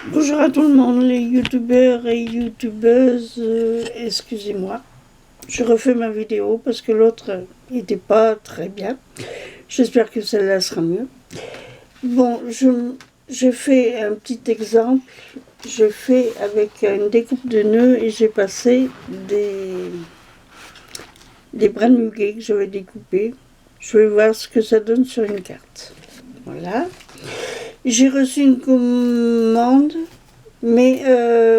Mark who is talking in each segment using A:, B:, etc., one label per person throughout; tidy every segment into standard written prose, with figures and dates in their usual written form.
A: Bonjour à tout le monde, les youtubeurs et youtubeuses, excusez-moi. Je refais ma vidéo parce que l'autre n'était pas très bien. J'espère que celle-là sera mieux. Bon, j'ai fait un petit exemple. Je fais avec une découpe de nœuds et j'ai passé des brins de muguet que je vais découper. Je vais voir ce que ça donne sur une carte. Voilà. J'ai reçu une commande. Mais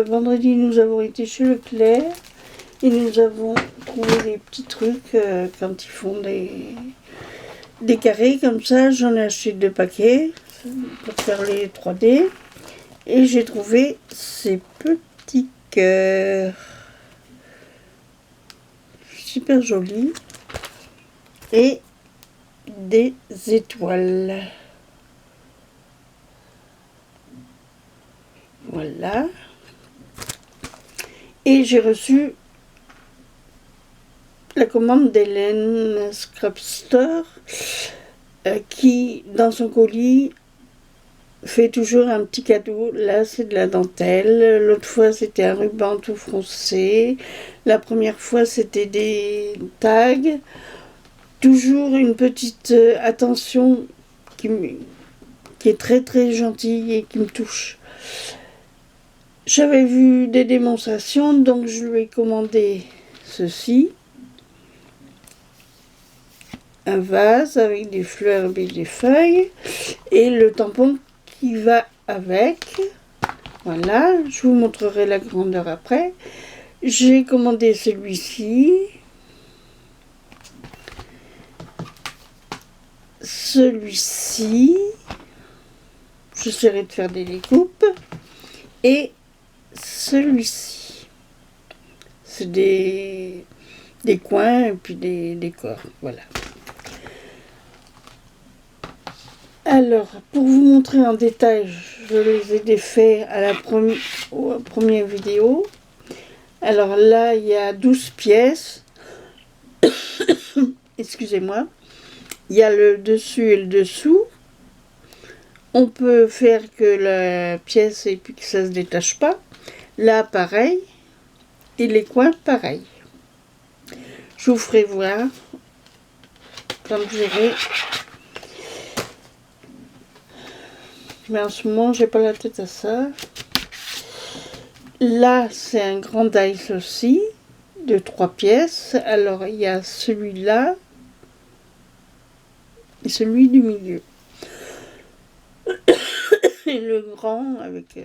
A: vendredi, nous avons été chez Leclerc et nous avons trouvé des petits trucs quand ils font des carrés comme ça. J'en ai acheté 2 paquets pour faire les 3D. Et j'ai trouvé ces petits cœurs. Super jolis. Et des étoiles. Voilà. Et j'ai reçu la commande d'Hélène Scrap Store qui, dans son colis, fait toujours un petit cadeau. Là, c'est de la dentelle. L'autre fois, c'était un ruban tout froncé. La première fois, c'était des tags. Toujours une petite attention qui est très très gentille et qui me touche. J'avais vu des démonstrations, donc je lui ai commandé ceci. Un vase avec des fleurs et des feuilles et le tampon qui va avec. Voilà, je vous montrerai la grandeur après. J'ai commandé celui-ci. Celui-ci. J'essaierai de faire des découpes. Et celui-ci. C'est des coins et puis des décors. Voilà. Alors, pour vous montrer en détail, je les ai défaits à la première vidéo. Alors là, il y a 12 pièces. Excusez-moi. Il y a le dessus et le dessous. On peut faire que la pièce et puis que ça ne se détache pas. Là, pareil. Et les coins, pareil. Je vous ferai voir quand j'irai. Mais en ce moment, j'ai pas la tête à ça. Là, c'est un grand dice aussi, de 3 pièces. Alors, il y a celui-là et celui du milieu. Et le grand avec...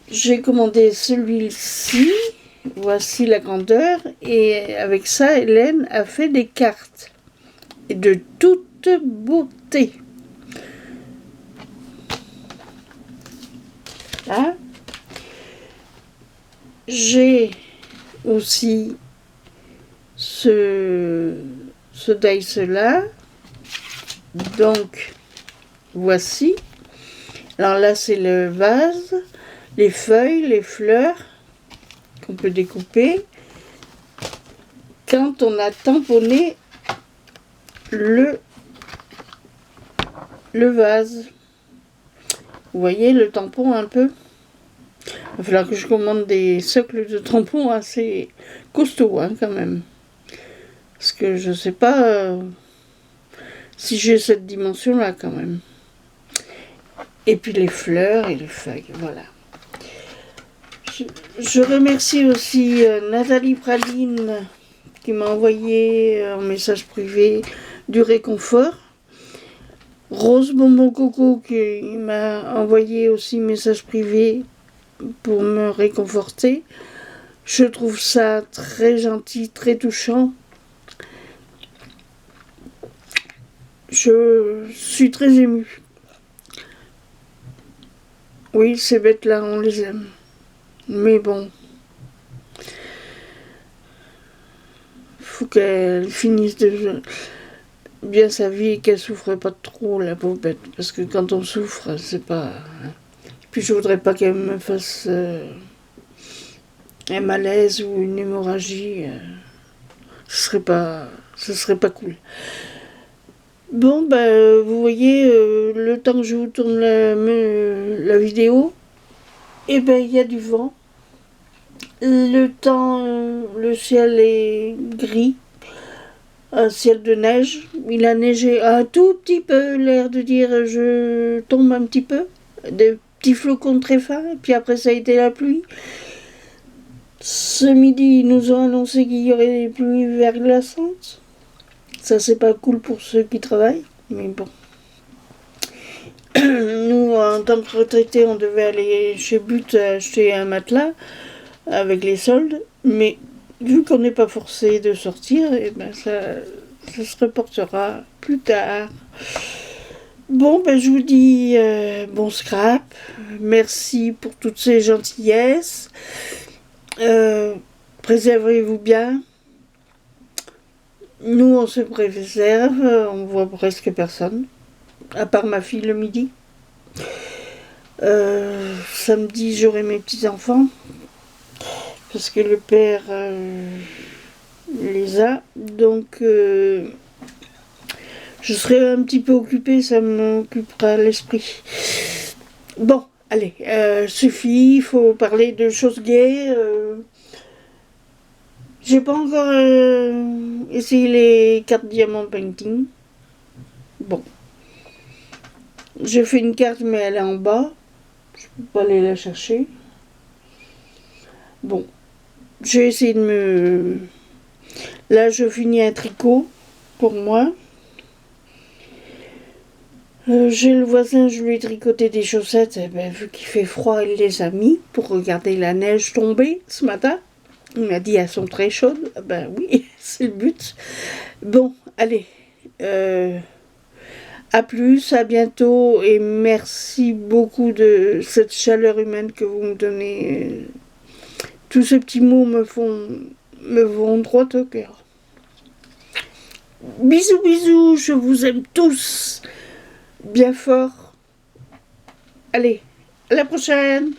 A: J'ai commandé celui-ci. Voici la grandeur. Et avec ça, Hélène a fait des cartes. Et de toute beauté. Là. J'ai aussi ce dice-là. Donc, voici. Alors là, c'est le vase, les feuilles, les fleurs qu'on peut découper. Quand on a tamponné le vase. Vous voyez le tampon un peu? Il va falloir que je commande des socles de tampons assez costauds quand même. Parce que je ne sais pas si j'ai cette dimension-là quand même. Et puis les fleurs et les feuilles, voilà. Je remercie aussi Nathalie Praline qui m'a envoyé un message privé du réconfort. Rose Bonbon Coco qui m'a envoyé aussi un message privé pour me réconforter. Je trouve ça très gentil, très touchant. Je suis très émue. Oui, ces bêtes-là, on les aime. Mais bon, faut qu'elles finissent de bien sa vie et qu'elle souffre pas trop, la pauvre bête. Parce que quand on souffre, c'est pas... Puis je voudrais pas qu'elle me fasse un malaise ou une hémorragie. Ce serait pas cool. Bon, vous voyez, le temps que je vous tourne la vidéo, eh ben, il y a du vent. Le temps, le ciel est gris, un ciel de neige. Il a neigé un tout petit peu, l'air de dire je tombe un petit peu. Des petits flocons très fins, et puis après ça a été la pluie. Ce midi, ils nous ont annoncé qu'il y aurait des pluies verglaçantes. Ça, c'est pas cool pour ceux qui travaillent, mais bon. Nous, en tant que retraités, on devait aller chez But acheter un matelas avec les soldes, mais vu qu'on n'est pas forcé de sortir, et ben ça se reportera plus tard. Bon, je vous dis bon scrap. Merci pour toutes ces gentillesses. Préservez-vous bien. Nous, on se préserve, on voit presque personne, à part ma fille le midi. Samedi, j'aurai mes petits-enfants, parce que le père les a, donc je serai un petit peu occupée, ça m'occupera l'esprit. Bon, allez, suffit, il faut parler de choses gaies. J'ai pas encore essayé les cartes diamant painting. Bon. J'ai fait une carte, mais elle est en bas. Je peux pas aller la chercher. Bon. J'ai essayé de me... Là, je finis un tricot pour moi. J'ai le voisin, je lui ai tricoté des chaussettes. Et vu qu'il fait froid, il les a mis pour regarder la neige tomber ce matin. Il m'a dit elles sont très chaudes. Oui, c'est le but. Bon, allez. À plus, à bientôt et merci beaucoup de cette chaleur humaine que vous me donnez. Tous ces petits mots me vont droit au cœur. Bisous, bisous, je vous aime tous bien fort. Allez, à la prochaine.